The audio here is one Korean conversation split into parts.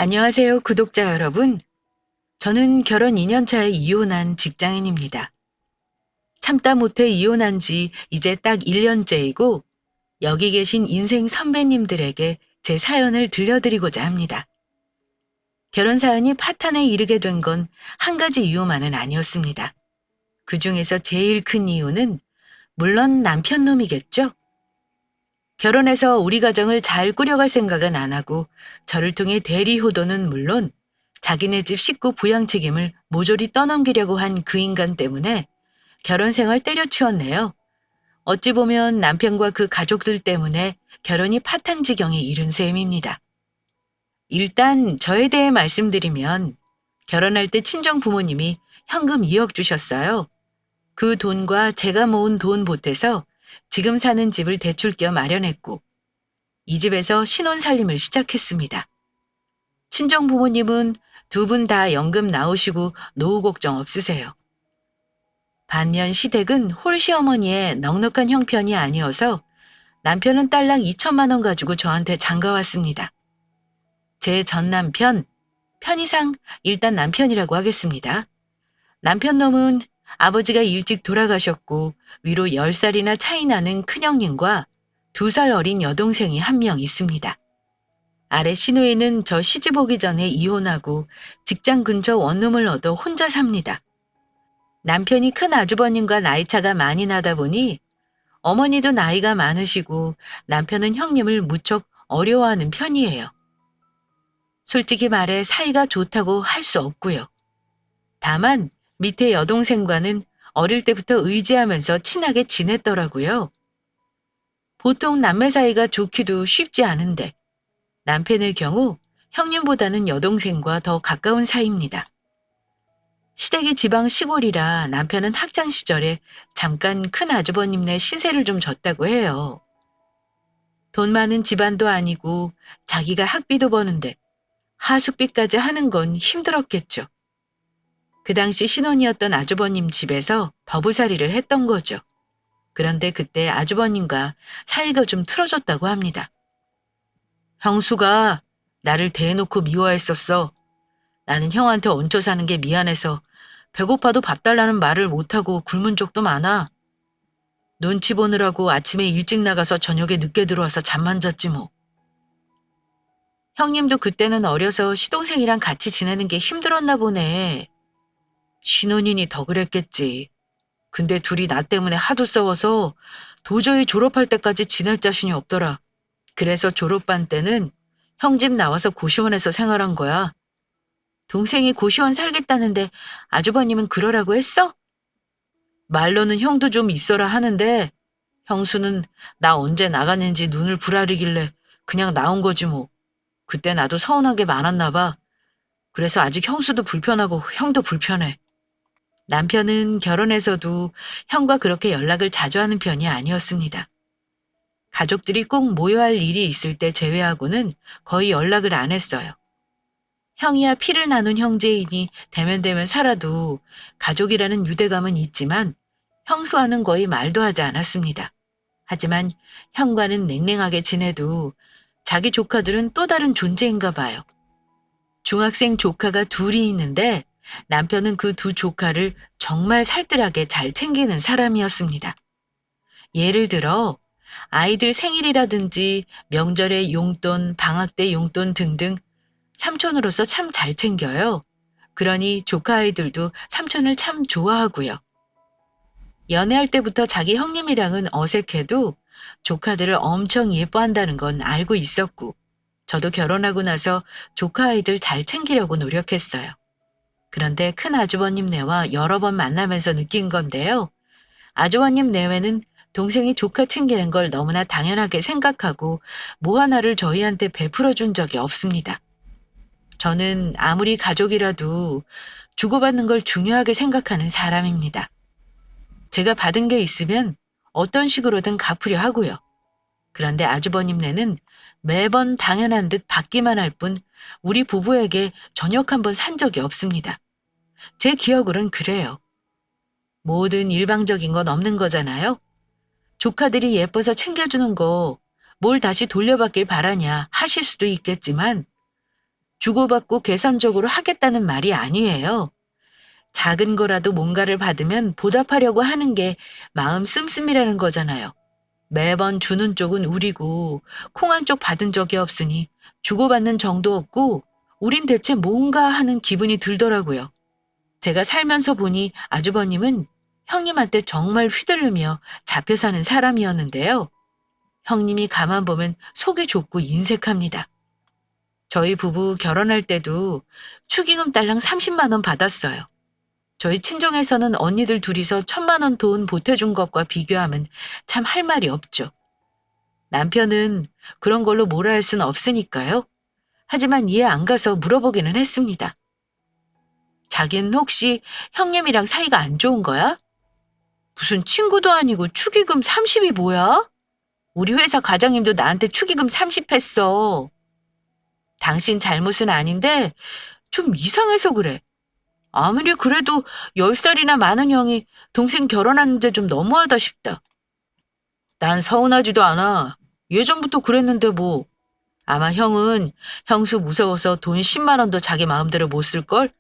안녕하세요, 구독자 여러분. 저는 결혼 2년 차에 이혼한 직장인입니다. 참다 못해 이혼한 지 이제 딱 1년째이고, 여기 계신 인생 선배님들에게 제 사연을 들려드리고자 합니다. 결혼 사연이 파탄에 이르게 된 건 한 가지 이유만은 아니었습니다. 그 중에서 제일 큰 이유는 물론 남편 놈이겠죠? 결혼해서 우리 가정을 잘 꾸려갈 생각은 안 하고 저를 통해 대리 효도는 물론 자기네 집 식구 부양 책임을 모조리 떠넘기려고 한 그 인간 때문에 결혼 생활 때려치웠네요. 어찌 보면 남편과 그 가족들 때문에 결혼이 파탄지경에 이른 셈입니다. 일단 저에 대해 말씀드리면 결혼할 때 친정 부모님이 현금 2억 주셨어요. 그 돈과 제가 모은 돈 보태서 지금 사는 집을 대출 껴 마련했고 이 집에서 신혼 살림을 시작했습니다. 친정 부모님은 두 분 다 연금 나오시고 노후 걱정 없으세요. 반면 시댁은 홀시어머니의 넉넉한 형편이 아니어서 남편은 딸랑 2천만 원 가지고 저한테 장가왔습니다. 제 전 남편, 편의상 일단 남편이라고 하겠습니다. 남편 놈은 아버지가 일찍 돌아가셨고 위로 10살이나 차이 나는 큰형님과 2살 어린 여동생이 한 명 있습니다. 아래 시누이는 저 시집 오기 전에 이혼하고 직장 근처 원룸을 얻어 혼자 삽니다. 남편이 큰 아주버님과 나이차가 많이 나다 보니 어머니도 나이가 많으시고 남편은 형님을 무척 어려워하는 편이에요. 솔직히 말해 사이가 좋다고 할 수 없고요. 다만 밑에 여동생과는 어릴 때부터 의지하면서 친하게 지냈더라고요. 보통 남매 사이가 좋기도 쉽지 않은데 남편의 경우 형님보다는 여동생과 더 가까운 사이입니다. 시댁이 지방 시골이라 남편은 학창 시절에 잠깐 큰 아주버님네 신세를 좀 졌다고 해요. 돈 많은 집안도 아니고 자기가 학비도 버는데 하숙비까지 하는 건 힘들었겠죠. 그 당시 신혼이었던 아주버님 집에서 더부살이를 했던 거죠. 그런데 그때 아주버님과 사이가 좀 틀어졌다고 합니다. 형수가 나를 대놓고 미워했었어. 나는 형한테 얹혀 사는 게 미안해서 배고파도 밥 달라는 말을 못하고 굶은 적도 많아. 눈치 보느라고 아침에 일찍 나가서 저녁에 늦게 들어와서 잠만 잤지 뭐. 형님도 그때는 어려서 시동생이랑 같이 지내는 게 힘들었나 보네. 신혼이니 더 그랬겠지. 근데 둘이 나 때문에 하도 싸워서 도저히 졸업할 때까지 지낼 자신이 없더라. 그래서 졸업반 때는 형 집 나와서 고시원에서 생활한 거야. 동생이 고시원 살겠다는데 아주버님은 그러라고 했어? 말로는 형도 좀 있어라 하는데 형수는 나 언제 나갔는지 눈을 부라리길래 그냥 나온 거지 뭐. 그때 나도 서운한 게 많았나 봐. 그래서 아직 형수도 불편하고 형도 불편해. 남편은 결혼해서도 형과 그렇게 연락을 자주 하는 편이 아니었습니다. 가족들이 꼭 모여야 할 일이 있을 때 제외하고는 거의 연락을 안 했어요. 형이야 피를 나눈 형제이니 대면대면 살아도 가족이라는 유대감은 있지만 형수와는 거의 말도 하지 않았습니다. 하지만 형과는 냉랭하게 지내도 자기 조카들은 또 다른 존재인가 봐요. 중학생 조카가 둘이 있는데 남편은 그 두 조카를 정말 살뜰하게 잘 챙기는 사람이었습니다. 예를 들어 아이들 생일이라든지 명절의 용돈, 방학 때 용돈 등등 삼촌으로서 참 잘 챙겨요. 그러니 조카 아이들도 삼촌을 참 좋아하고요. 연애할 때부터 자기 형님이랑은 어색해도 조카들을 엄청 예뻐한다는 건 알고 있었고, 저도 결혼하고 나서 조카 아이들 잘 챙기려고 노력했어요. 그런데 큰 아주버님 네와 여러 번 만나면서 느낀 건데요. 아주버님 내외는 동생이 조카 챙기는 걸 너무나 당연하게 생각하고 뭐 하나를 저희한테 베풀어 준 적이 없습니다. 저는 아무리 가족이라도 주고받는 걸 중요하게 생각하는 사람입니다. 제가 받은 게 있으면 어떤 식으로든 갚으려 하고요. 그런데 아주버님네는 매번 당연한 듯 받기만 할 뿐 우리 부부에게 저녁 한번 산 적이 없습니다. 제 기억으론 그래요. 뭐든 일방적인 건 없는 거잖아요. 조카들이 예뻐서 챙겨주는 거 뭘 다시 돌려받길 바라냐 하실 수도 있겠지만 주고받고 계산적으로 하겠다는 말이 아니에요. 작은 거라도 뭔가를 받으면 보답하려고 하는 게 마음 씀씀이라는 거잖아요. 매번 주는 쪽은 우리고 콩 한 쪽 받은 적이 없으니 주고받는 정도 없고 우린 대체 뭔가 하는 기분이 들더라고요. 제가 살면서 보니 아주버님은 형님한테 정말 휘둘르며 잡혀 사는 사람이었는데요. 형님이 가만 보면 속이 좁고 인색합니다. 저희 부부 결혼할 때도 축의금 딸랑 30만 원 받았어요. 저희 친정에서는 언니들 둘이서 1,000만 원 돈 보태준 것과 비교하면 참 할 말이 없죠. 남편은 그런 걸로 뭐라 할 수는 없으니까요. 하지만 이해 안 가서 물어보기는 했습니다. 자기는 혹시 형님이랑 사이가 안 좋은 거야? 무슨 친구도 아니고 축의금 30이 뭐야? 우리 회사 과장님도 나한테 축의금 30 했어. 당신 잘못은 아닌데 좀 이상해서 그래. 아무리 그래도 10살이나 많은 형이 동생 결혼하는데 좀 너무하다 싶다. 난 서운하지도 않아. 예전부터 그랬는데 뭐. 아마 형은 형수 무서워서 돈 10만 원도 자기 마음대로 못 쓸걸?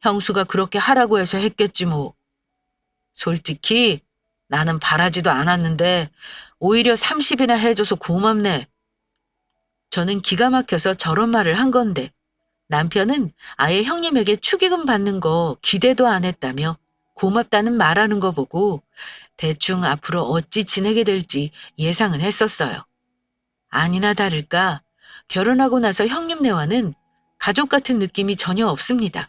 형수가 그렇게 하라고 해서 했겠지 뭐. 솔직히 나는 바라지도 않았는데 오히려 30이나 해줘서 고맙네. 저는 기가 막혀서 저런 말을 한 건데 남편은 아예 형님에게 축의금 받는 거 기대도 안 했다며 고맙다는 말하는 거 보고 대충 앞으로 어찌 지내게 될지 예상은 했었어요. 아니나 다를까 결혼하고 나서 형님네와는 가족 같은 느낌이 전혀 없습니다.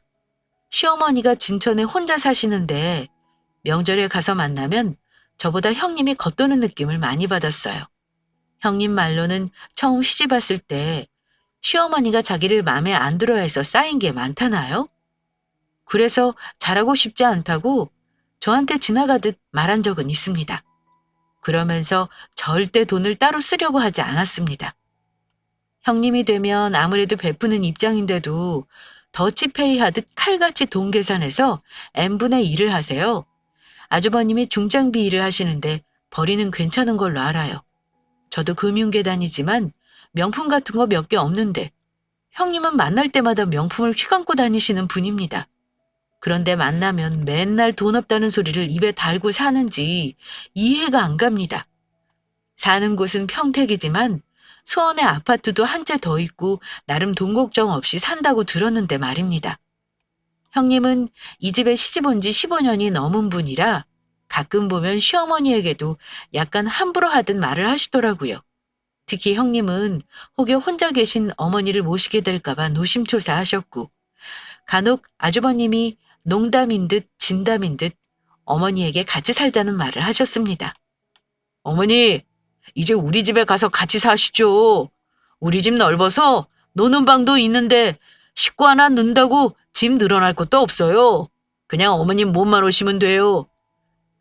시어머니가 진천에 혼자 사시는데 명절에 가서 만나면 저보다 형님이 겉도는 느낌을 많이 받았어요. 형님 말로는 처음 시집 왔을 때 시어머니가 자기를 마음에 안 들어해서 쌓인 게 많다나요? 그래서 잘하고 싶지 않다고 저한테 지나가듯 말한 적은 있습니다. 그러면서 절대 돈을 따로 쓰려고 하지 않았습니다. 형님이 되면 아무래도 베푸는 입장인데도 더치페이 하듯 칼같이 돈 계산해서 n분의 1을 하세요. 아주버님이 중장비 일을 하시는데 벌이는 괜찮은 걸로 알아요. 저도 금융계 다니지만 명품 같은 거 몇 개 없는데 형님은 만날 때마다 명품을 휘감고 다니시는 분입니다. 그런데 만나면 맨날 돈 없다는 소리를 입에 달고 사는지 이해가 안 갑니다. 사는 곳은 평택이지만 수원에 아파트도 한 채 더 있고 나름 돈 걱정 없이 산다고 들었는데 말입니다. 형님은 이 집에 시집 온 지 15년이 넘은 분이라 가끔 보면 시어머니에게도 약간 함부로 하듯 말을 하시더라고요. 특히 형님은 혹여 혼자 계신 어머니를 모시게 될까봐 노심초사하셨고 간혹 아주버님이 농담인 듯 진담인 듯 어머니에게 같이 살자는 말을 하셨습니다. 어머니, 이제 우리 집에 가서 같이 사시죠. 우리 집 넓어서 노는 방도 있는데 식구 하나 넣는다고 집 늘어날 것도 없어요. 그냥 어머님 몸만 오시면 돼요.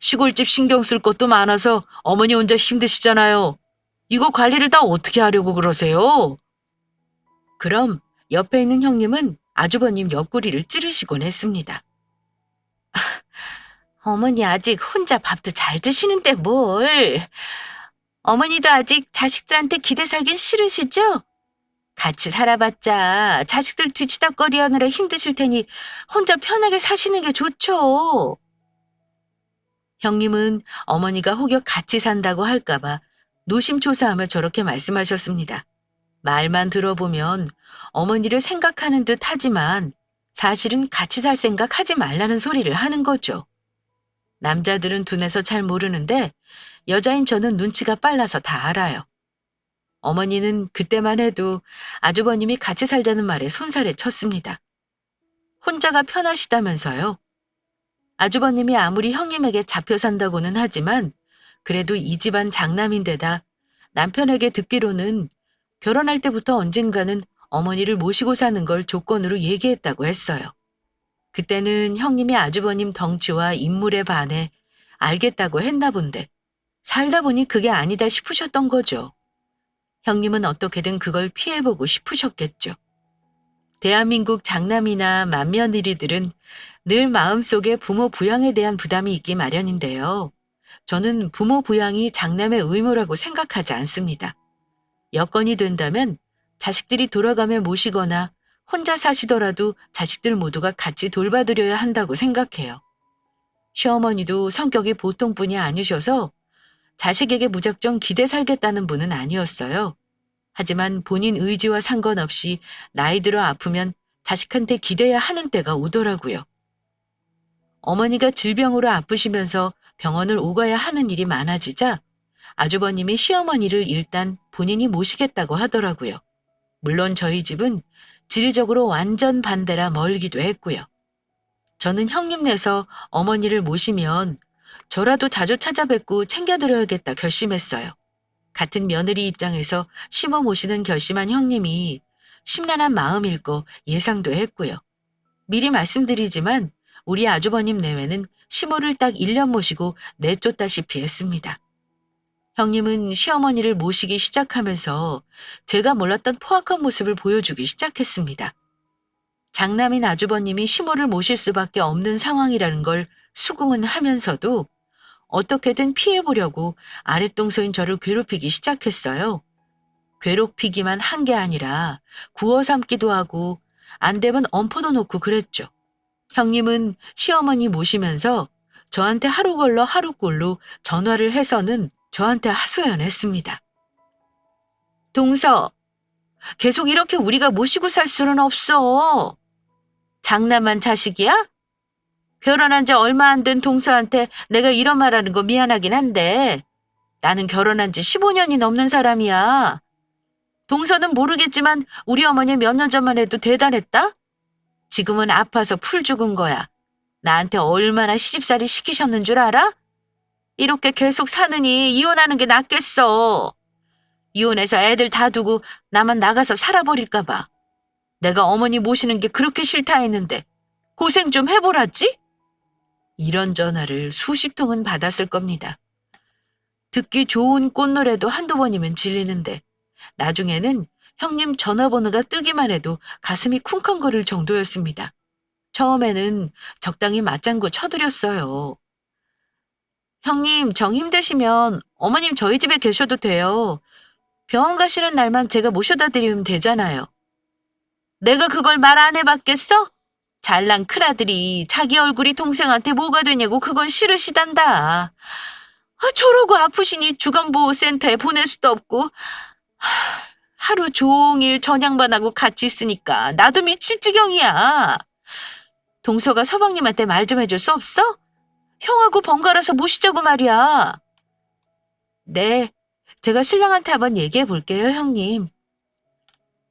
시골집 신경 쓸 것도 많아서 어머니 혼자 힘드시잖아요. 이거 관리를 다 어떻게 하려고 그러세요? 그럼 옆에 있는 형님은 아주버님 옆구리를 찌르시곤 했습니다. 어머니 아직 혼자 밥도 잘 드시는데 뭘. 어머니도 아직 자식들한테 기대 살긴 싫으시죠? 같이 살아봤자 자식들 뒤치다꺼리 하느라 힘드실 테니 혼자 편하게 사시는 게 좋죠. 형님은 어머니가 혹여 같이 산다고 할까봐 노심초사하며 저렇게 말씀하셨습니다. 말만 들어보면 어머니를 생각하는 듯 하지만 사실은 같이 살 생각 하지 말라는 소리를 하는 거죠. 남자들은 둔해서 잘 모르는데 여자인 저는 눈치가 빨라서 다 알아요. 어머니는 그때만 해도 아주버님이 같이 살자는 말에 손살에 쳤습니다. 혼자가 편하시다면서요. 아주버님이 아무리 형님에게 잡혀 산다고는 하지만 그래도 이 집안 장남인데다 남편에게 듣기로는 결혼할 때부터 언젠가는 어머니를 모시고 사는 걸 조건으로 얘기했다고 했어요. 그때는 형님이 아주버님 덩치와 인물에 반해 알겠다고 했나 본데 살다 보니 그게 아니다 싶으셨던 거죠. 형님은 어떻게든 그걸 피해보고 싶으셨겠죠. 대한민국 장남이나 맏며느리들은 늘 마음속에 부모 부양에 대한 부담이 있기 마련인데요. 저는 부모 부양이 장남의 의무라고 생각하지 않습니다. 여건이 된다면 자식들이 돌아가며 모시거나 혼자 사시더라도 자식들 모두가 같이 돌봐드려야 한다고 생각해요. 시어머니도 성격이 보통 분이 아니셔서 자식에게 무작정 기대 살겠다는 분은 아니었어요. 하지만 본인 의지와 상관없이 나이 들어 아프면 자식한테 기대야 하는 때가 오더라고요. 어머니가 질병으로 아프시면서 병원을 오가야 하는 일이 많아지자 아주버님이 시어머니를 일단 본인이 모시겠다고 하더라고요. 물론 저희 집은 지리적으로 완전 반대라 멀기도 했고요. 저는 형님네서 어머니를 모시면 저라도 자주 찾아뵙고 챙겨드려야겠다 결심했어요. 같은 며느리 입장에서 시모 모시는 결심한 형님이 심란한 마음일 거 예상도 했고요. 미리 말씀드리지만 우리 아주버님 내외는 시모를 딱 1년 모시고 내쫓다시피 했습니다. 형님은 시어머니를 모시기 시작하면서 제가 몰랐던 포악한 모습을 보여주기 시작했습니다. 장남인 아주버님이 시모를 모실 수밖에 없는 상황이라는 걸 수긍은 하면서도 어떻게든 피해보려고 아랫동서인 저를 괴롭히기 시작했어요. 괴롭히기만 한 게 아니라 구워 삶기도 하고 안 되면 엄포도 놓고 그랬죠. 형님은 시어머니 모시면서 저한테 하루 걸러 하루 꼴로 전화를 해서는 저한테 하소연했습니다. 동서, 계속 이렇게 우리가 모시고 살 수는 없어. 장남한 자식이야? 결혼한 지 얼마 안 된 동서한테 내가 이런 말하는 거 미안하긴 한데 나는 결혼한 지 15년이 넘는 사람이야. 동서는 모르겠지만 우리 어머니 몇 년 전만 해도 대단했다? 지금은 아파서 풀 죽은 거야. 나한테 얼마나 시집살이 시키셨는 줄 알아? 이렇게 계속 사느니 이혼하는 게 낫겠어. 이혼해서 애들 다 두고 나만 나가서 살아버릴까 봐. 내가 어머니 모시는 게 그렇게 싫다 했는데 고생 좀 해보라지? 이런 전화를 수십 통은 받았을 겁니다. 듣기 좋은 꽃노래도 한두 번이면 질리는데 나중에는 형님 전화번호가 뜨기만 해도 가슴이 쿵쾅거릴 정도였습니다. 처음에는 적당히 맞장구 쳐드렸어요. 형님 정 힘드시면 어머님 저희 집에 계셔도 돼요. 병원 가시는 날만 제가 모셔다 드리면 되잖아요. 내가 그걸 말 안 해봤겠어? 잘난 큰아들이 자기 얼굴이 동생한테 뭐가 되냐고 그건 싫으시단다. 저러고 아프시니 주간보호센터에 보낼 수도 없고 하루 종일 전향만 하고 같이 있으니까 나도 미칠 지경이야. 동서가 서방님한테 말 좀 해줄 수 없어? 형하고 번갈아서 모시자고 말이야. 네, 제가 신랑한테 한번 얘기해 볼게요, 형님.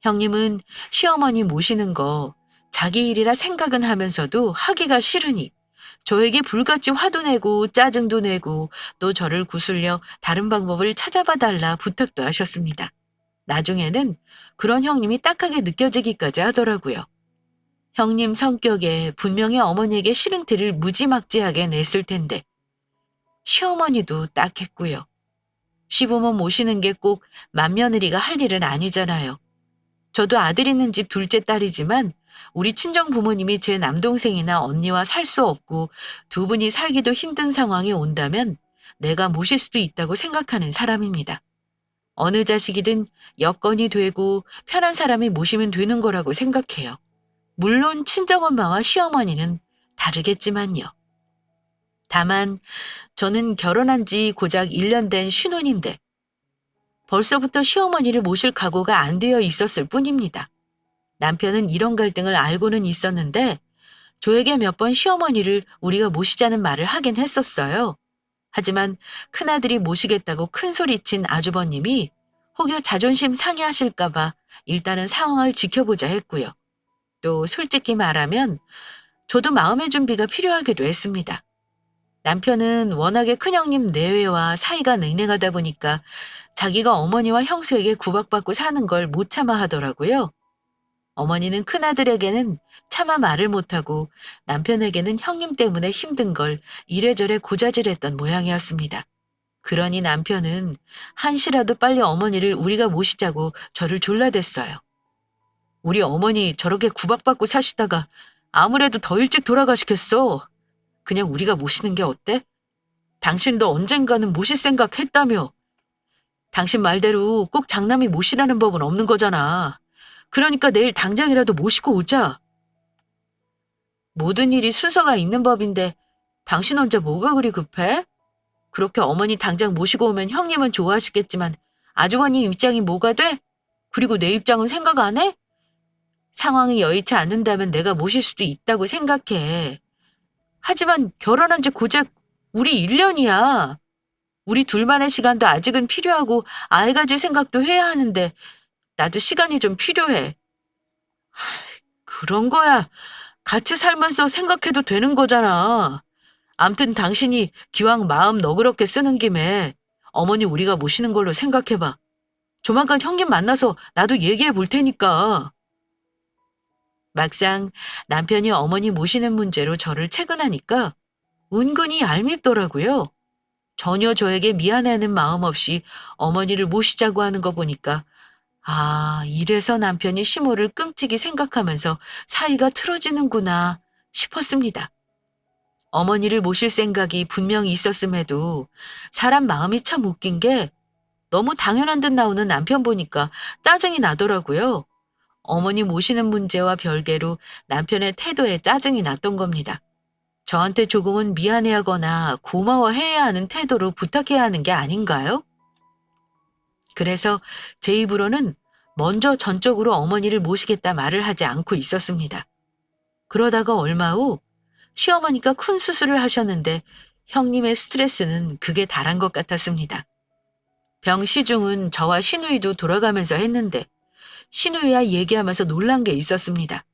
형님은 시어머니 모시는 거 자기 일이라 생각은 하면서도 하기가 싫으니 저에게 불같이 화도 내고 짜증도 내고 또 저를 구슬려 다른 방법을 찾아봐 달라 부탁도 하셨습니다. 나중에는 그런 형님이 딱하게 느껴지기까지 하더라고요. 형님 성격에 분명히 어머니에게 싫은 티를 무지막지하게 냈을 텐데 시어머니도 딱했고요. 시부모 모시는 게 꼭 맏며느리가 할 일은 아니잖아요. 저도 아들 있는 집 둘째 딸이지만 우리 친정 부모님이 제 남동생이나 언니와 살 수 없고 두 분이 살기도 힘든 상황이 온다면 내가 모실 수도 있다고 생각하는 사람입니다. 어느 자식이든 여건이 되고 편한 사람이 모시면 되는 거라고 생각해요. 물론 친정엄마와 시어머니는 다르겠지만요. 다만 저는 결혼한 지 고작 1년 된 신혼인데 벌써부터 시어머니를 모실 각오가 안 되어 있었을 뿐입니다. 남편은 이런 갈등을 알고는 있었는데 저에게 몇 번 시어머니를 우리가 모시자는 말을 하긴 했었어요. 하지만 큰아들이 모시겠다고 큰소리친 아주버님이 혹여 자존심 상해하실까 봐 일단은 상황을 지켜보자 했고요. 또 솔직히 말하면 저도 마음의 준비가 필요하기도 했습니다. 남편은 워낙에 큰형님 내외와 사이가 냉랭하다 보니까 자기가 어머니와 형수에게 구박받고 사는 걸 못 참아 하더라고요. 어머니는 큰아들에게는 차마 말을 못하고 남편에게는 형님 때문에 힘든 걸 이래저래 고자질했던 모양이었습니다. 그러니 남편은 한시라도 빨리 어머니를 우리가 모시자고 저를 졸라댔어요. 우리 어머니 저렇게 구박받고 사시다가 아무래도 더 일찍 돌아가시겠어. 그냥 우리가 모시는 게 어때? 당신도 언젠가는 모실 생각 했다며. 당신 말대로 꼭 장남이 모시라는 법은 없는 거잖아. 그러니까 내일 당장이라도 모시고 오자. 모든 일이 순서가 있는 법인데 당신 혼자 뭐가 그리 급해? 그렇게 어머니 당장 모시고 오면 형님은 좋아하시겠지만 아주버님 입장이 뭐가 돼? 그리고 내 입장은 생각 안 해? 상황이 여의치 않는다면 내가 모실 수도 있다고 생각해. 하지만 결혼한 지 고작 우리 1년이야. 우리 둘만의 시간도 아직은 필요하고 아이 가질 생각도 해야 하는데 나도 시간이 좀 필요해. 그런 거야. 같이 살면서 생각해도 되는 거잖아. 암튼 당신이 기왕 마음 너그럽게 쓰는 김에 어머니 우리가 모시는 걸로 생각해봐. 조만간 형님 만나서 나도 얘기해 볼 테니까. 막상 남편이 어머니 모시는 문제로 저를 채근하니까 은근히 얄밉더라고요. 전혀 저에게 미안해하는 마음 없이 어머니를 모시자고 하는 거 보니까 아, 이래서 남편이 시모를 끔찍이 생각하면서 사이가 틀어지는구나 싶었습니다. 어머니를 모실 생각이 분명히 있었음에도 사람 마음이 참 웃긴 게 너무 당연한 듯 나오는 남편 보니까 짜증이 나더라고요. 어머니 모시는 문제와 별개로 남편의 태도에 짜증이 났던 겁니다. 저한테 조금은 미안해하거나 고마워해야 하는 태도로 부탁해야 하는 게 아닌가요? 그래서 제 입으로는 먼저 전적으로 어머니를 모시겠다 말을 하지 않고 있었습니다. 그러다가 얼마 후 시어머니가 큰 수술을 하셨는데 형님의 스트레스는 극에 달한 것 같았습니다. 병 시중은 저와 시누이도 돌아가면서 했는데 시누이와 얘기하면서 놀란 게 있었습니다.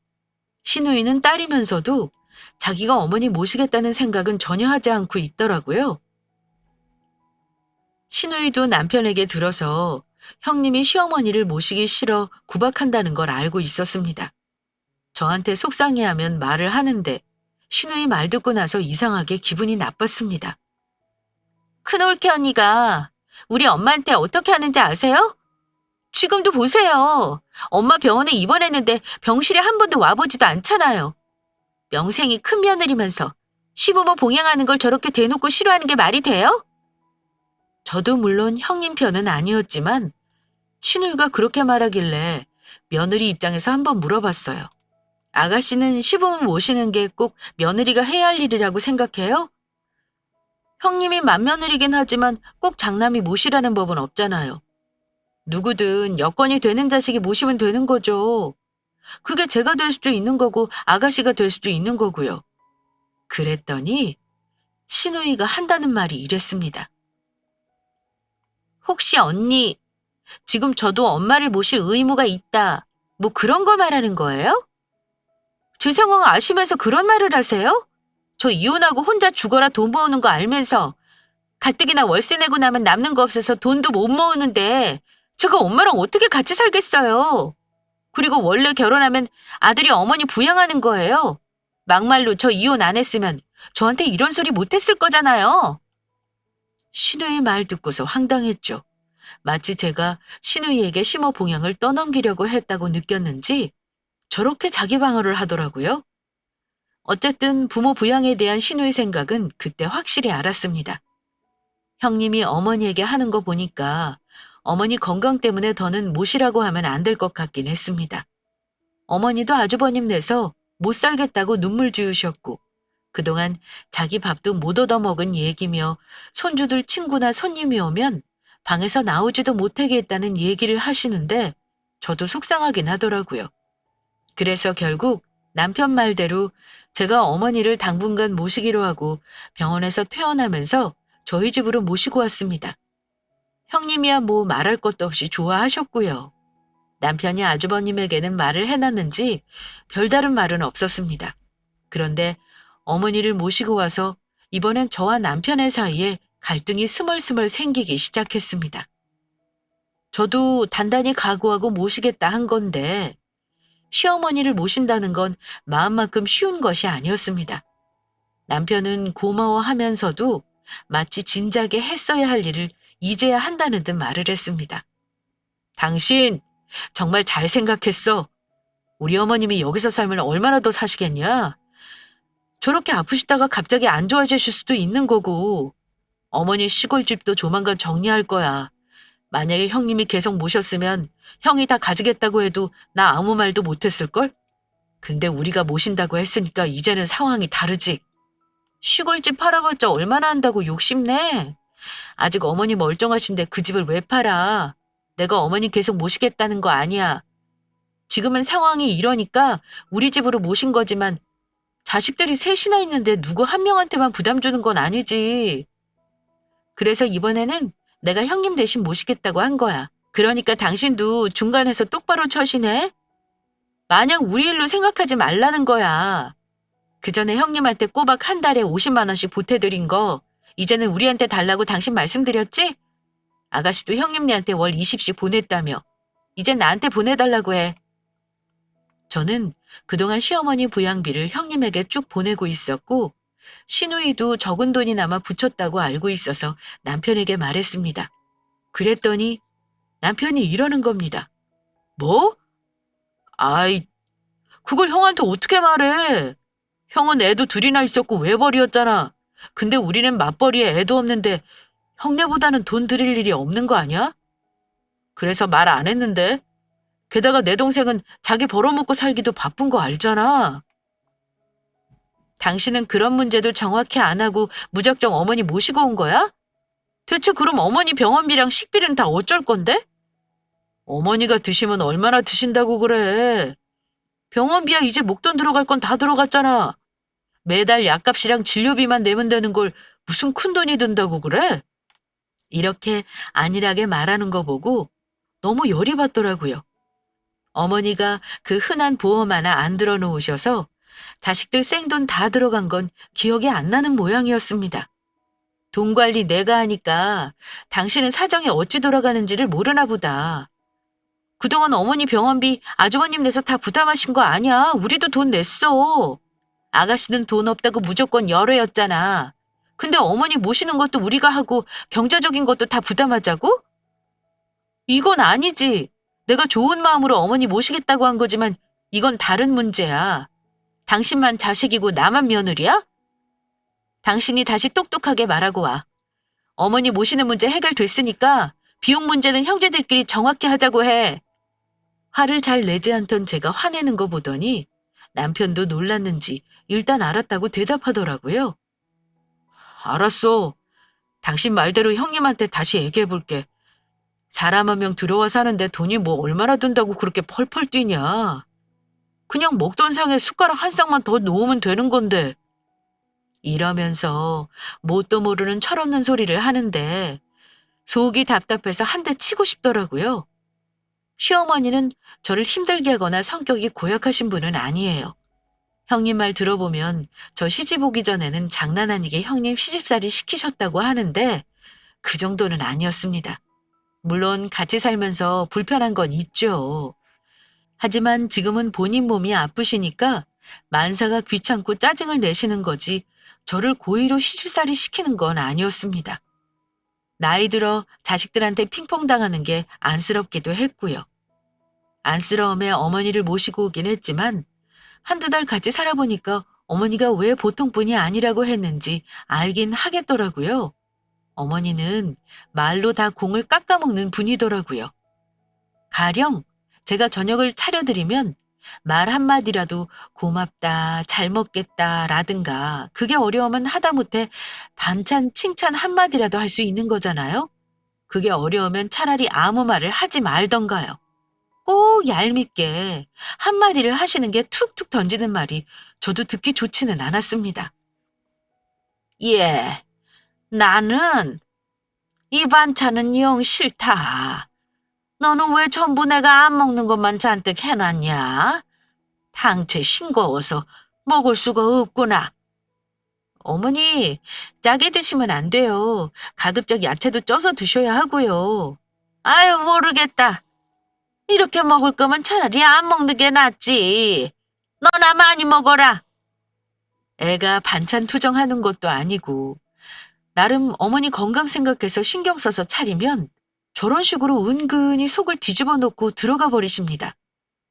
시누이는 딸이면서도 자기가 어머니 모시겠다는 생각은 전혀 하지 않고 있더라고요. 시누이도 남편에게 들어서 형님이 시어머니를 모시기 싫어 구박한다는 걸 알고 있었습니다. 저한테 속상해하면 말을 하는데 시누이 말 듣고 나서 이상하게 기분이 나빴습니다. 큰올케 언니가 우리 엄마한테 어떻게 하는지 아세요? 지금도 보세요. 엄마 병원에 입원했는데 병실에 한 번도 와보지도 않잖아요. 명생이 큰 며느리면서 시부모 봉양하는 걸 저렇게 대놓고 싫어하는 게 말이 돼요? 저도 물론 형님 편은 아니었지만 시누이가 그렇게 말하길래 며느리 입장에서 한번 물어봤어요. 아가씨는 시부모 모시는 게 꼭 며느리가 해야 할 일이라고 생각해요? 형님이 맏며느리긴 하지만 꼭 장남이 모시라는 법은 없잖아요. 누구든 여건이 되는 자식이 모시면 되는 거죠. 그게 제가 될 수도 있는 거고 아가씨가 될 수도 있는 거고요. 그랬더니 시누이가 한다는 말이 이랬습니다. 혹시 언니, 지금 저도 엄마를 모실 의무가 있다. 뭐 그런 거 말하는 거예요? 제 상황 아시면서 그런 말을 하세요? 저 이혼하고 혼자 죽어라 돈 모으는 거 알면서 가뜩이나 월세 내고 나면 남는 거 없어서 돈도 못 모으는데 제가 엄마랑 어떻게 같이 살겠어요? 그리고 원래 결혼하면 아들이 어머니 부양하는 거예요. 막말로 저 이혼 안 했으면 저한테 이런 소리 못 했을 거잖아요. 신우의 말 듣고서 황당했죠. 마치 제가 신우이에게 심어 봉양을 떠넘기려고 했다고 느꼈는지 저렇게 자기 방어를 하더라고요. 어쨌든 부모 부양에 대한 신우의 생각은 그때 확실히 알았습니다. 형님이 어머니에게 하는 거 보니까 어머니 건강 때문에 더는 모시라고 하면 안 될 것 같긴 했습니다. 어머니도 아주버님 내서 못 살겠다고 눈물 지으셨고 그동안 자기 밥도 못 얻어먹은 얘기며 손주들 친구나 손님이 오면 방에서 나오지도 못하게 했다는 얘기를 하시는데 저도 속상하긴 하더라고요. 그래서 결국 남편 말대로 제가 어머니를 당분간 모시기로 하고 병원에서 퇴원하면서 저희 집으로 모시고 왔습니다. 형님이야 뭐 말할 것도 없이 좋아하셨고요. 남편이 아주버님에게는 말을 해놨는지 별다른 말은 없었습니다. 그런데 어머니를 모시고 와서 이번엔 저와 남편의 사이에 갈등이 스멀스멀 생기기 시작했습니다. 저도 단단히 각오하고 모시겠다 한 건데 시어머니를 모신다는 건 마음만큼 쉬운 것이 아니었습니다. 남편은 고마워하면서도 마치 진작에 했어야 할 일을 이제야 한다는 듯 말을 했습니다. 당신 정말 잘 생각했어. 우리 어머님이 여기서 살면 얼마나 더 사시겠냐? 저렇게 아프시다가 갑자기 안 좋아지실 수도 있는 거고 어머니 시골집도 조만간 정리할 거야. 만약에 형님이 계속 모셨으면 형이 다 가지겠다고 해도 나 아무 말도 못했을걸? 근데 우리가 모신다고 했으니까 이제는 상황이 다르지. 시골집 팔아봤자 얼마나 한다고 욕심내? 아직 어머니 멀쩡하신데 그 집을 왜 팔아? 내가 어머니 계속 모시겠다는 거 아니야. 지금은 상황이 이러니까 우리 집으로 모신 거지만 자식들이 셋이나 있는데 누구 한 명한테만 부담 주는 건 아니지. 그래서 이번에는 내가 형님 대신 모시겠다고 한 거야. 그러니까 당신도 중간에서 똑바로 처시네. 마냥 우리 일로 생각하지 말라는 거야. 그 전에 형님한테 꼬박 한 달에 50만 원씩 보태드린 거 이제는 우리한테 달라고 당신 말씀드렸지? 아가씨도 형님네한테 월 20씩 보냈다며. 이젠 나한테 보내달라고 해. 저는 그동안 시어머니 부양비를 형님에게 쭉 보내고 있었고 시누이도 적은 돈이나마 붙였다고 알고 있어서 남편에게 말했습니다. 그랬더니 남편이 이러는 겁니다. 뭐? 아이, 그걸 형한테 어떻게 말해? 형은 애도 둘이나 있었고 외벌이였잖아. 근데 우리는 맞벌이에 애도 없는데 형네보다는 돈 드릴 일이 없는 거 아니야? 그래서 말 안 했는데. 게다가 내 동생은 자기 벌어먹고 살기도 바쁜 거 알잖아. 당신은 그런 문제도 정확히 안 하고 무작정 어머니 모시고 온 거야? 대체 그럼 어머니 병원비랑 식비는 다 어쩔 건데? 어머니가 드시면 얼마나 드신다고 그래. 병원비야 이제 목돈 들어갈 건 다 들어갔잖아. 매달 약값이랑 진료비만 내면 되는 걸 무슨 큰돈이 든다고 그래? 이렇게 안일하게 말하는 거 보고 너무 열이 받더라고요. 어머니가 그 흔한 보험 하나 안 들어 놓으셔서 자식들 생돈 다 들어간 건 기억이 안 나는 모양이었습니다. 돈 관리 내가 하니까 당신은 사정이 어찌 돌아가는지를 모르나 보다. 그동안 어머니 병원비 아주버님 내서 다 부담하신 거 아니야. 우리도 돈 냈어. 아가씨는 돈 없다고 무조건 열애였잖아. 근데 어머니 모시는 것도 우리가 하고 경제적인 것도 다 부담하자고? 이건 아니지. 내가 좋은 마음으로 어머니 모시겠다고 한 거지만 이건 다른 문제야. 당신만 자식이고 나만 며느리야? 당신이 다시 똑똑하게 말하고 와. 어머니 모시는 문제 해결됐으니까 비용 문제는 형제들끼리 정확히 하자고 해. 화를 잘 내지 않던 제가 화내는 거 보더니 남편도 놀랐는지 일단 알았다고 대답하더라고요. 알았어. 당신 말대로 형님한테 다시 얘기해볼게. 사람 한 명 들어와 사는데 돈이 뭐 얼마나 든다고 그렇게 펄펄 뛰냐. 그냥 먹던 상에 숟가락 한 쌍만 더 놓으면 되는 건데. 이러면서 뭣도 모르는 철없는 소리를 하는데 속이 답답해서 한 대 치고 싶더라고요. 시어머니는 저를 힘들게 하거나 성격이 고약하신 분은 아니에요. 형님 말 들어보면 저 시집 오기 전에는 장난 아니게 형님 시집살이 시키셨다고 하는데 그 정도는 아니었습니다. 물론 같이 살면서 불편한 건 있죠. 하지만 지금은 본인 몸이 아프시니까 만사가 귀찮고 짜증을 내시는 거지 저를 고의로 시집살이 시키는 건 아니었습니다. 나이 들어 자식들한테 핑퐁 당하는 게 안쓰럽기도 했고요. 안쓰러움에 어머니를 모시고 오긴 했지만 한두 달 같이 살아보니까 어머니가 왜 보통분이 아니라고 했는지 알긴 하겠더라고요. 어머니는 말로 다 공을 깎아먹는 분이더라고요. 가령 제가 저녁을 차려드리면 말 한마디라도 고맙다, 잘 먹겠다 라든가 그게 어려우면 하다못해 반찬 칭찬 한마디라도 할 수 있는 거잖아요. 그게 어려우면 차라리 아무 말을 하지 말던가요. 꼭 얄밉게 한마디를 하시는 게 툭툭 던지는 말이 저도 듣기 좋지는 않았습니다. 예, 나는 이 반찬은 영 싫다. 너는 왜 전부 내가 안 먹는 것만 잔뜩 해놨냐? 당최 싱거워서 먹을 수가 없구나. 어머니, 짜게 드시면 안 돼요. 가급적 야채도 쪄서 드셔야 하고요. 아유, 모르겠다. 이렇게 먹을 거면 차라리 안 먹는 게 낫지. 너나 많이 먹어라. 애가 반찬 투정하는 것도 아니고 나름 어머니 건강 생각해서 신경 써서 차리면 저런 식으로 은근히 속을 뒤집어 놓고 들어가 버리십니다.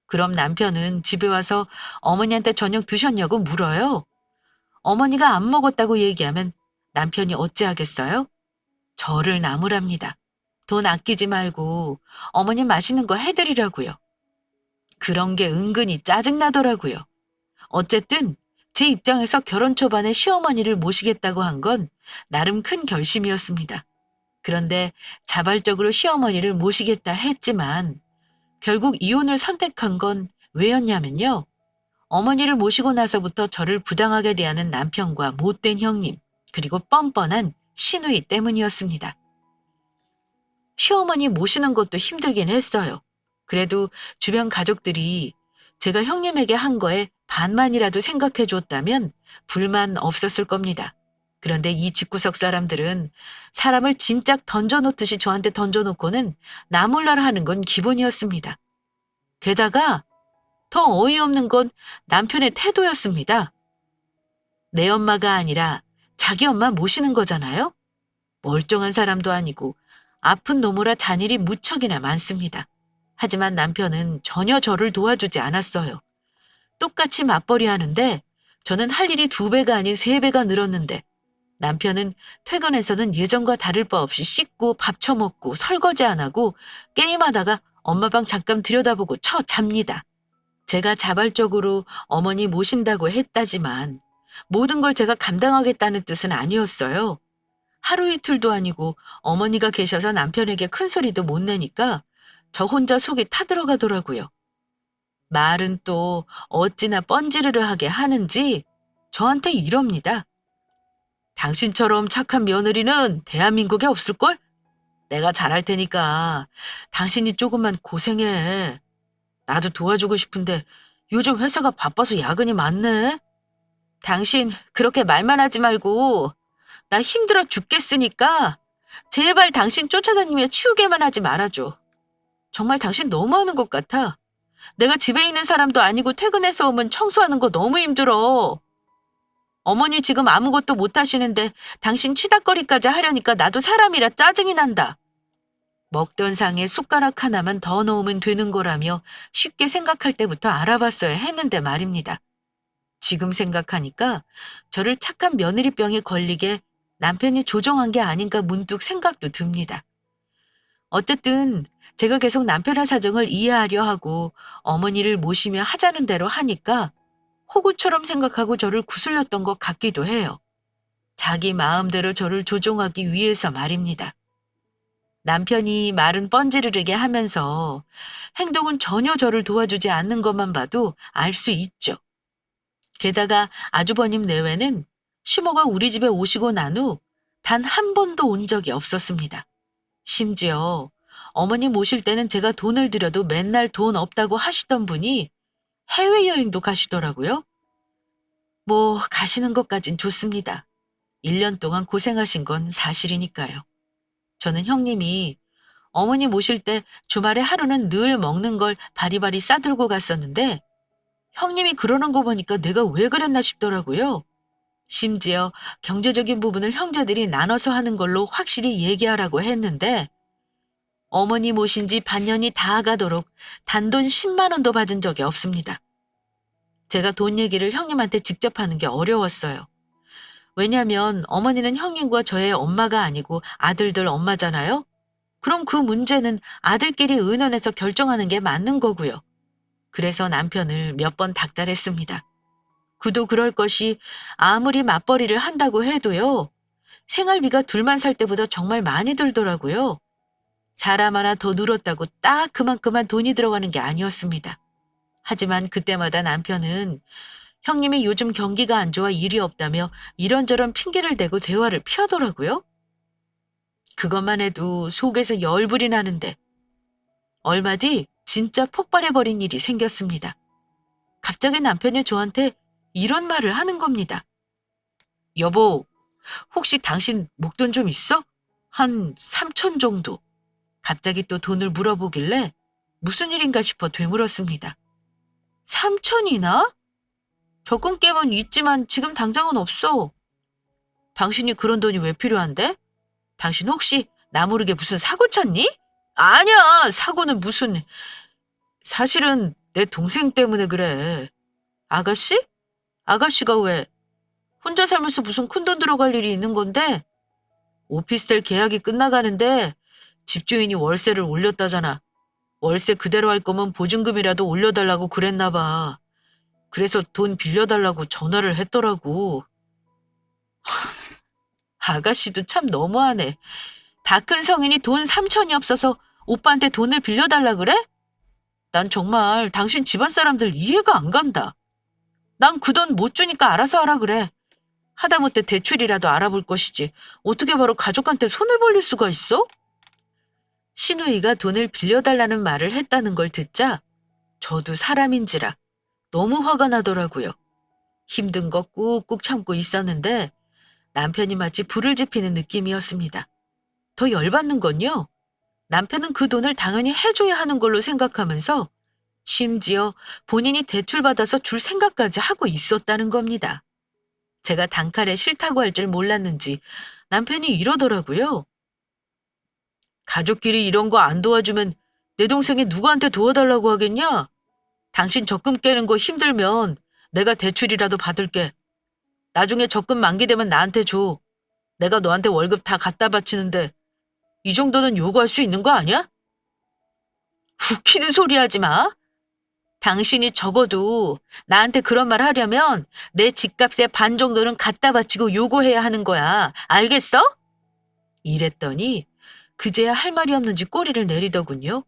그럼 남편은 집에 와서 어머니한테 저녁 드셨냐고 물어요. 어머니가 안 먹었다고 얘기하면 남편이 어찌하겠어요? 저를 나무랍니다. 돈 아끼지 말고 어머님 맛있는 거 해드리라고요. 그런 게 은근히 짜증나더라고요. 어쨌든 제 입장에서 결혼 초반에 시어머니를 모시겠다고 한 건 나름 큰 결심이었습니다. 그런데 자발적으로 시어머니를 모시겠다 했지만 결국 이혼을 선택한 건 왜였냐면요. 어머니를 모시고 나서부터 저를 부당하게 대하는 남편과 못된 형님, 그리고 뻔뻔한 시누이 때문이었습니다. 시어머니 모시는 것도 힘들긴 했어요. 그래도 주변 가족들이 제가 형님에게 한 거에 반만이라도 생각해 줬다면 불만 없었을 겁니다. 그런데 이 집구석 사람들은 사람을 짐짝 던져놓듯이 저한테 던져놓고는 나 몰라라 하는 건 기본이었습니다. 게다가 더 어이없는 건 남편의 태도였습니다. 내 엄마가 아니라 자기 엄마 모시는 거잖아요? 멀쩡한 사람도 아니고 아픈 노모라 잔일이 무척이나 많습니다. 하지만 남편은 전혀 저를 도와주지 않았어요. 똑같이 맞벌이 하는데 저는 할 일이 2배가 아닌 3배가 늘었는데 남편은 퇴근해서는 예전과 다를 바 없이 씻고 밥 처먹고 설거지 안 하고 게임하다가 엄마 방 잠깐 들여다보고 잡니다. 제가 자발적으로 어머니 모신다고 했다지만 모든 걸 제가 감당하겠다는 뜻은 아니었어요. 하루 이틀도 아니고 어머니가 계셔서 남편에게 큰 소리도 못 내니까 저 혼자 속이 타들어가더라고요. 말은 또 어찌나 뻔지르르하게 하는지 저한테 이럽니다. 당신처럼 착한 며느리는 대한민국에 없을걸? 내가 잘할 테니까 당신이 조금만 고생해. 나도 도와주고 싶은데 요즘 회사가 바빠서 야근이 많네. 당신 그렇게 말만 하지 말고 나 힘들어 죽겠으니까 제발 당신 쫓아다니며 치우게만 하지 말아줘. 정말 당신 너무하는 것 같아. 내가 집에 있는 사람도 아니고 퇴근해서 오면 청소하는 거 너무 힘들어. 어머니 지금 아무것도 못 하시는데 당신 치닥거리까지 하려니까 나도 사람이라 짜증이 난다. 먹던 상에 숟가락 하나만 더 넣으면 되는 거라며 쉽게 생각할 때부터 알아봤어야 했는데 말입니다. 지금 생각하니까 저를 착한 며느리병에 걸리게 남편이 조종한 게 아닌가 문득 생각도 듭니다. 어쨌든 제가 계속 남편의 사정을 이해하려 하고 어머니를 모시며 하자는 대로 하니까 호구처럼 생각하고 저를 구슬렸던 것 같기도 해요. 자기 마음대로 저를 조종하기 위해서 말입니다. 남편이 말은 뻔지르르게 하면서 행동은 전혀 저를 도와주지 않는 것만 봐도 알 수 있죠. 게다가 아주버님 내외는 시모가 우리 집에 오시고 난 후 단 한 번도 온 적이 없었습니다. 심지어 어머님 모실 때는 제가 돈을 들여도 맨날 돈 없다고 하시던 분이 해외여행도 가시더라고요. 뭐 가시는 것까진 좋습니다. 1년 동안 고생하신 건 사실이니까요. 저는 형님이 어머니 모실 때 주말에 하루는 늘 먹는 걸 바리바리 싸들고 갔었는데 형님이 그러는 거 보니까 내가 왜 그랬나 싶더라고요. 심지어 경제적인 부분을 형제들이 나눠서 하는 걸로 확실히 얘기하라고 했는데 어머니 모신 지 반년이 다 가도록 단돈 10만 원도 받은 적이 없습니다. 제가 돈 얘기를 형님한테 직접 하는 게 어려웠어요. 왜냐면 어머니는 형님과 저의 엄마가 아니고 아들들 엄마잖아요. 그럼 그 문제는 아들끼리 의논해서 결정하는 게 맞는 거고요. 그래서 남편을 몇 번 닥달했습니다. 그도 그럴 것이 아무리 맞벌이를 한다고 해도요. 생활비가 둘만 살 때보다 정말 많이 들더라고요. 사람 하나 더 늘었다고 딱 그만큼만 돈이 들어가는 게 아니었습니다. 하지만 그때마다 남편은 형님이 요즘 경기가 안 좋아 일이 없다며 이런저런 핑계를 대고 대화를 피하더라고요. 그것만 해도 속에서 열불이 나는데 얼마 뒤 진짜 폭발해버린 일이 생겼습니다. 갑자기 남편이 저한테 이런 말을 하는 겁니다. 여보, 혹시 당신 목돈 좀 있어? 한 3천 정도. 갑자기 또 돈을 물어보길래 무슨 일인가 싶어 되물었습니다. 3천이나? 적금 깨면 있지만 지금 당장은 없어. 당신이 그런 돈이 왜 필요한데? 당신 혹시 나 모르게 무슨 사고 쳤니? 아니야, 사고는 무슨... 사실은 내 동생 때문에 그래. 아가씨? 아가씨가 왜? 혼자 살면서 무슨 큰돈 들어갈 일이 있는 건데? 오피스텔 계약이 끝나가는데 집주인이 월세를 올렸다잖아. 월세 그대로 할 거면 보증금이라도 올려달라고 그랬나 봐. 그래서 돈 빌려달라고 전화를 했더라고. 아가씨도 참 너무하네. 다 큰 성인이 돈 3천이 없어서 오빠한테 돈을 빌려달라 그래? 난 정말 당신 집안 사람들 이해가 안 간다. 난 그 돈 못 주니까 알아서 하라 그래. 하다못해 대출이라도 알아볼 것이지. 어떻게 바로 가족한테 손을 벌릴 수가 있어? 신우이가 돈을 빌려달라는 말을 했다는 걸 듣자 저도 사람인지라 너무 화가 나더라고요. 힘든 거 꾹꾹 참고 있었는데 남편이 마치 불을 지피는 느낌이었습니다. 더 열받는 건요. 남편은 그 돈을 당연히 해줘야 하는 걸로 생각하면서 심지어 본인이 대출받아서 줄 생각까지 하고 있었다는 겁니다. 제가 단칼에 싫다고 할 줄 몰랐는지 남편이 이러더라고요. 가족끼리 이런 거 안 도와주면 내 동생이 누구한테 도와달라고 하겠냐? 당신 적금 깨는 거 힘들면 내가 대출이라도 받을게. 나중에 적금 만기되면 나한테 줘. 내가 너한테 월급 다 갖다 바치는데 이 정도는 요구할 수 있는 거 아니야? 웃기는 소리 하지 마. 당신이 적어도 나한테 그런 말 하려면 내 집값의 반 정도는 갖다 바치고 요구해야 하는 거야. 알겠어? 이랬더니 그제야 할 말이 없는지 꼬리를 내리더군요.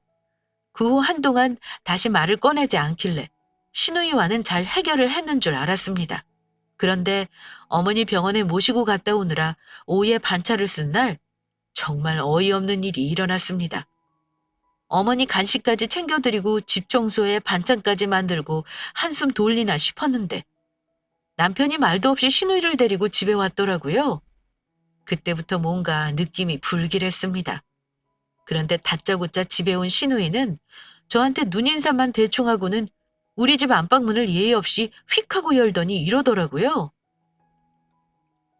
그 후 한동안 다시 말을 꺼내지 않길래 신우이와는 잘 해결을 했는 줄 알았습니다. 그런데 어머니 병원에 모시고 갔다 오느라 오후에 반차를 쓴 날 정말 어이없는 일이 일어났습니다. 어머니 간식까지 챙겨드리고 집 청소에 반찬까지 만들고 한숨 돌리나 싶었는데 남편이 말도 없이 신우이를 데리고 집에 왔더라고요. 그때부터 뭔가 느낌이 불길했습니다. 그런데 다짜고짜 집에 온 신우이는 저한테 눈인사만 대충 하고는 우리 집 안방문을 예의 없이 휙 하고 열더니 이러더라고요.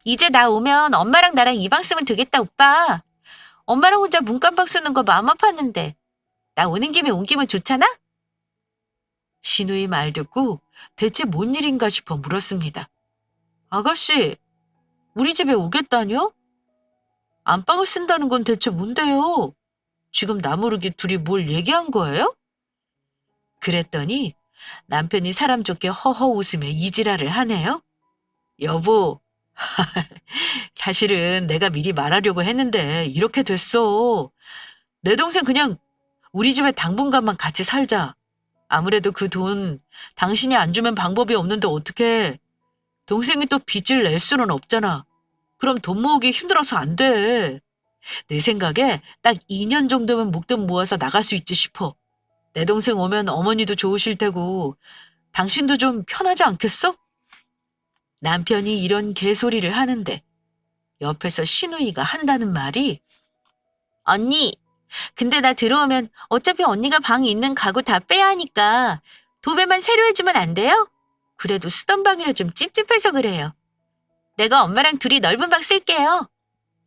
이제 나 오면 엄마랑 나랑 이 방 쓰면 되겠다, 오빠. 엄마랑 혼자 문간방 쓰는 거 마음 아팠는데 나 오는 김에 옮기면 좋잖아? 신우이 말 듣고 대체 뭔 일인가 싶어 물었습니다. 아가씨, 우리 집에 오겠다뇨? 안방을 쓴다는 건 대체 뭔데요? 지금 나 모르게 둘이 뭘 얘기한 거예요? 그랬더니 남편이 사람 좋게 허허 웃으며 이지랄을 하네요. 여보, 사실은 내가 미리 말하려고 했는데 이렇게 됐어. 내 동생 그냥 우리 집에 당분간만 같이 살자. 아무래도 그 돈 당신이 안 주면 방법이 없는데 어떡해. 동생이 또 빚을 낼 수는 없잖아. 그럼 돈 모으기 힘들어서 안 돼. 내 생각에 딱 2년 정도면 목돈 모아서 나갈 수 있지 싶어. 내 동생 오면 어머니도 좋으실 테고 당신도 좀 편하지 않겠어? 남편이 이런 개소리를 하는데 옆에서 신우이가 한다는 말이 언니, 근데 나 들어오면 어차피 언니가 방이 있는 가구 다 빼야 하니까 도배만 새로 해주면 안 돼요? 그래도 쓰던 방이라 좀 찝찝해서 그래요. 내가 엄마랑 둘이 넓은 방 쓸게요.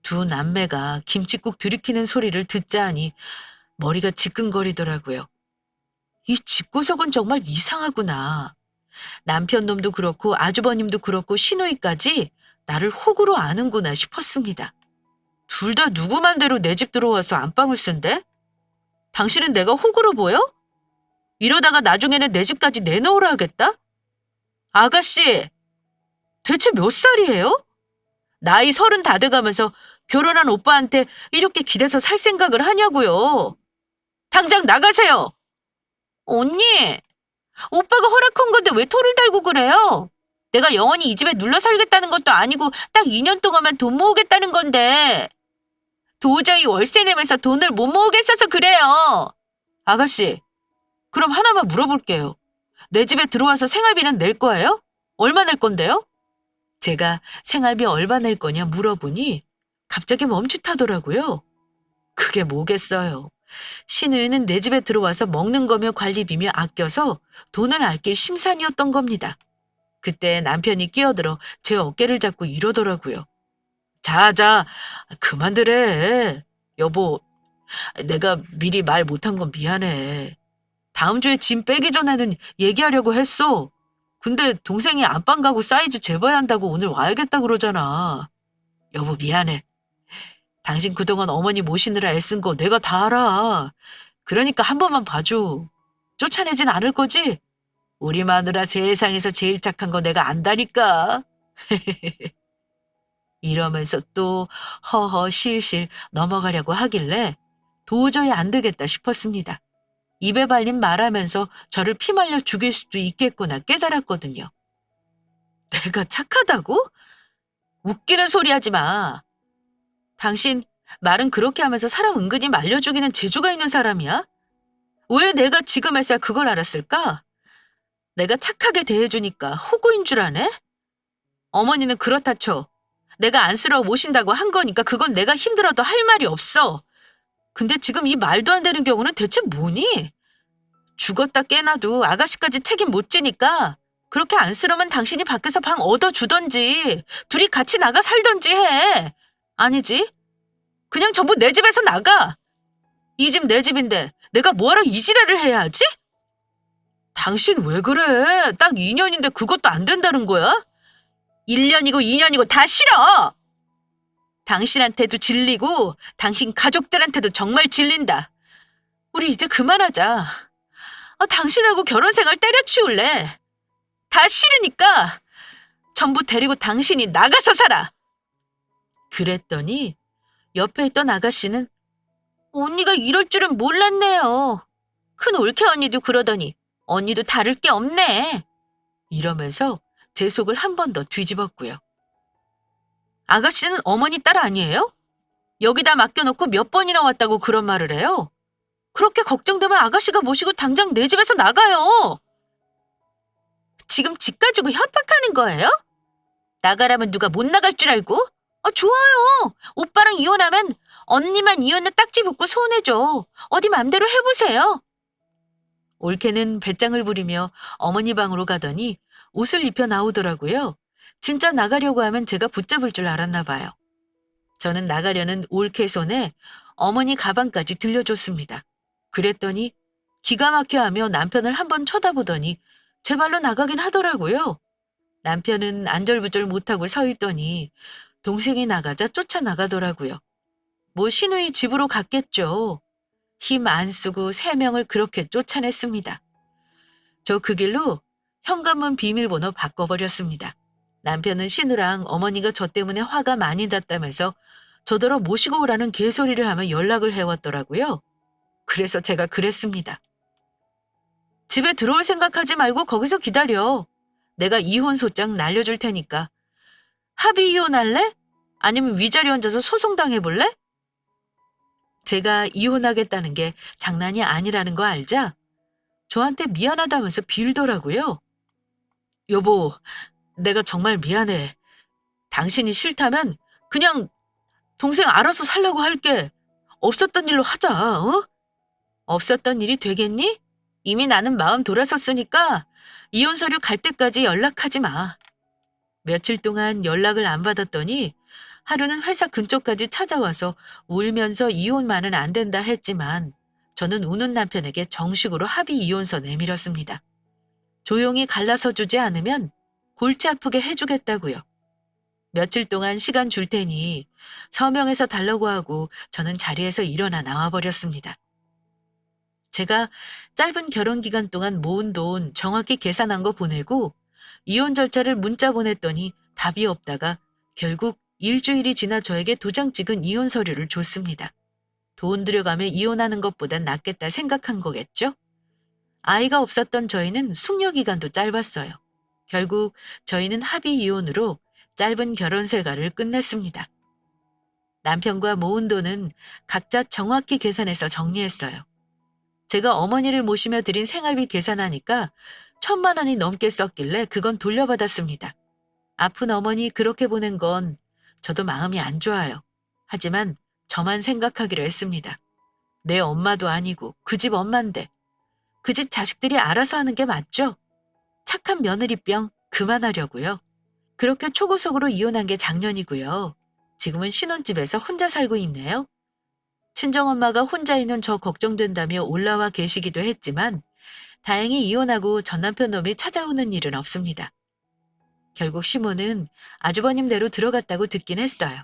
두 남매가 김칫국 들이키는 소리를 듣자 하니 머리가 지끈거리더라고요. 이 집구석은 정말 이상하구나. 남편 놈도 그렇고 아주버님도 그렇고 시누이까지 나를 호구로 아는구나 싶었습니다. 둘 다 누구 맘대로 내 집 들어와서 안방을 쓴대? 당신은 내가 호구로 보여? 이러다가 나중에는 내 집까지 내놓으라 하겠다? 아가씨, 대체 몇 살이에요? 나이 30 다 돼가면서 결혼한 오빠한테 이렇게 기대서 살 생각을 하냐고요. 당장 나가세요. 언니, 오빠가 허락한 건데 왜 토를 달고 그래요? 내가 영원히 이 집에 눌러 살겠다는 것도 아니고 딱 2년 동안만 돈 모으겠다는 건데 도저히 월세 내면서 돈을 못 모으겠어서 그래요. 아가씨, 그럼 하나만 물어볼게요. 내 집에 들어와서 생활비는 낼 거예요? 얼마 낼 건데요? 제가 생활비 얼마 낼 거냐 물어보니 갑자기 멈칫하더라고요. 그게 뭐겠어요. 신우이는 내 집에 들어와서 먹는 거며 관리비며 아껴서 돈을 아낄 심산이었던 겁니다. 그때 남편이 끼어들어 제 어깨를 잡고 이러더라고요. 자, 그만들래. 여보, 내가 미리 말 못한 건 미안해. 다음 주에 짐 빼기 전에는 얘기하려고 했어. 근데 동생이 안방 가구 사이즈 재봐야 한다고 오늘 와야겠다 그러잖아. 여보 미안해. 당신 그동안 어머니 모시느라 애쓴 거 내가 다 알아. 그러니까 한 번만 봐줘. 쫓아내진 않을 거지? 우리 마누라 세상에서 제일 착한 거 내가 안다니까. 이러면서 또 허허 실실 넘어가려고 하길래 도저히 안 되겠다 싶었습니다. 입에 발린 말하면서 저를 피말려 죽일 수도 있겠구나 깨달았거든요. 내가 착하다고? 웃기는 소리 하지 마. 당신 말은 그렇게 하면서 사람 은근히 말려 죽이는 재주가 있는 사람이야? 왜 내가 지금에서야 그걸 알았을까? 내가 착하게 대해주니까 호구인 줄 아네? 어머니는 그렇다 쳐. 내가 안쓰러워 모신다고 한 거니까 그건 내가 힘들어도 할 말이 없어. 근데 지금 이 말도 안 되는 경우는 대체 뭐니? 죽었다 깨나도 아가씨까지 책임 못 지니까 그렇게 안쓰러우면 당신이 밖에서 방 얻어주던지 둘이 같이 나가 살던지 해. 아니지? 그냥 전부 내 집에서 나가. 이 집 내 집인데 내가 뭐하러 이 지랄을 해야 하지? 당신 왜 그래? 딱 2년인데 그것도 안 된다는 거야? 1년이고 2년이고 다 싫어! 당신한테도 질리고 당신 가족들한테도 정말 질린다. 우리 이제 그만하자. 당신하고 결혼 생활 때려치울래. 다 싫으니까 전부 데리고 당신이 나가서 살아. 그랬더니 옆에 있던 아가씨는 언니가 이럴 줄은 몰랐네요. 큰 올케 언니도 그러더니 언니도 다를 게 없네. 이러면서 제 속을 한 번 더 뒤집었고요. 아가씨는 어머니 딸 아니에요? 여기다 맡겨놓고 몇 번이나 왔다고 그런 말을 해요? 그렇게 걱정되면 아가씨가 모시고 당장 내 집에서 나가요. 지금 집 가지고 협박하는 거예요? 나가라면 누가 못 나갈 줄 알고? 좋아요. 오빠랑 이혼하면 언니만 이혼에 딱지 붙고 손해줘. 어디 맘대로 해보세요. 올케는 배짱을 부리며 어머니 방으로 가더니 옷을 입혀 나오더라고요. 진짜 나가려고 하면 제가 붙잡을 줄 알았나 봐요. 저는 나가려는 올케 손에 어머니 가방까지 들려줬습니다. 그랬더니 기가 막혀하며 남편을 한번 쳐다보더니 제 발로 나가긴 하더라고요. 남편은 안절부절 못하고 서 있더니 동생이 나가자 쫓아나가더라고요. 뭐 시누이 집으로 갔겠죠. 힘 안 쓰고 3명을 그렇게 쫓아냈습니다. 저 그 길로 현관문 비밀번호 바꿔버렸습니다. 남편은 신우랑 어머니가 저 때문에 화가 많이 났다면서 저더러 모시고 오라는 개소리를 하며 연락을 해왔더라고요. 그래서 제가 그랬습니다. 집에 들어올 생각하지 말고 거기서 기다려. 내가 이혼 소장 날려줄 테니까. 합의 이혼할래? 아니면 위자료 얹어서 소송당해볼래? 제가 이혼하겠다는 게 장난이 아니라는 거 알자 저한테 미안하다면서 빌더라고요. 여보, 내가 정말 미안해. 당신이 싫다면 그냥 동생 알아서 살라고 할게. 없었던 일로 하자, 어? 없었던 일이 되겠니? 이미 나는 마음 돌아섰으니까 이혼 서류 갈 때까지 연락하지 마. 며칠 동안 연락을 안 받았더니 하루는 회사 근처까지 찾아와서 울면서 이혼만은 안 된다 했지만 저는 우는 남편에게 정식으로 합의 이혼서 내밀었습니다. 조용히 갈라서 주지 않으면 골치 아프게 해주겠다고요. 며칠 동안 시간 줄 테니 서명해서 달라고 하고 저는 자리에서 일어나 나와버렸습니다. 제가 짧은 결혼 기간 동안 모은 돈 정확히 계산한 거 보내고 이혼 절차를 문자 보냈더니 답이 없다가 결국 일주일이 지나 저에게 도장 찍은 이혼 서류를 줬습니다. 돈 들여가며 이혼하는 것보단 낫겠다 생각한 거겠죠? 아이가 없었던 저희는 숙려 기간도 짧았어요. 결국 저희는 합의 이혼으로 짧은 결혼 생활을 끝냈습니다. 남편과 모은 돈은 각자 정확히 계산해서 정리했어요. 제가 어머니를 모시며 드린 생활비 계산하니까 1,000만 원이 넘게 썼길래 그건 돌려받았습니다. 아픈 어머니 그렇게 보낸 건 저도 마음이 안 좋아요. 하지만 저만 생각하기로 했습니다. 내 엄마도 아니고 그 집 엄마인데 그 집 자식들이 알아서 하는 게 맞죠? 착한 며느리병 그만하려고요. 그렇게 초고속으로 이혼한 게 작년이고요. 지금은 신혼집에서 혼자 살고 있네요. 친정엄마가 혼자 있는 저 걱정된다며 올라와 계시기도 했지만 다행히 이혼하고 전 남편 놈이 찾아오는 일은 없습니다. 결국 시모는 아주버님대로 들어갔다고 듣긴 했어요.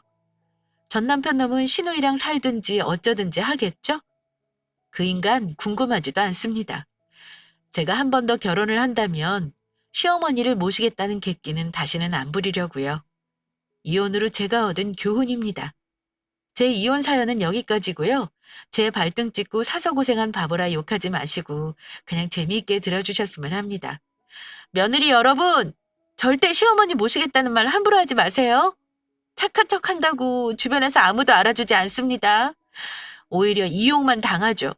전 남편 놈은 신우이랑 살든지 어쩌든지 하겠죠? 그 인간 궁금하지도 않습니다. 제가 한 번 더 결혼을 한다면 시어머니를 모시겠다는 객기는 다시는 안 부리려고요. 이혼으로 제가 얻은 교훈입니다. 제 이혼 사연은 여기까지고요. 제 발등 찍고 사서 고생한 바보라 욕하지 마시고 그냥 재미있게 들어주셨으면 합니다. 며느리 여러분, 절대 시어머니 모시겠다는 말 함부로 하지 마세요. 착한 척 한다고 주변에서 아무도 알아주지 않습니다. 오히려 이용만 당하죠.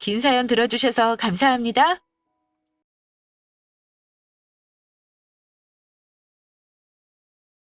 긴 사연 들어주셔서 감사합니다.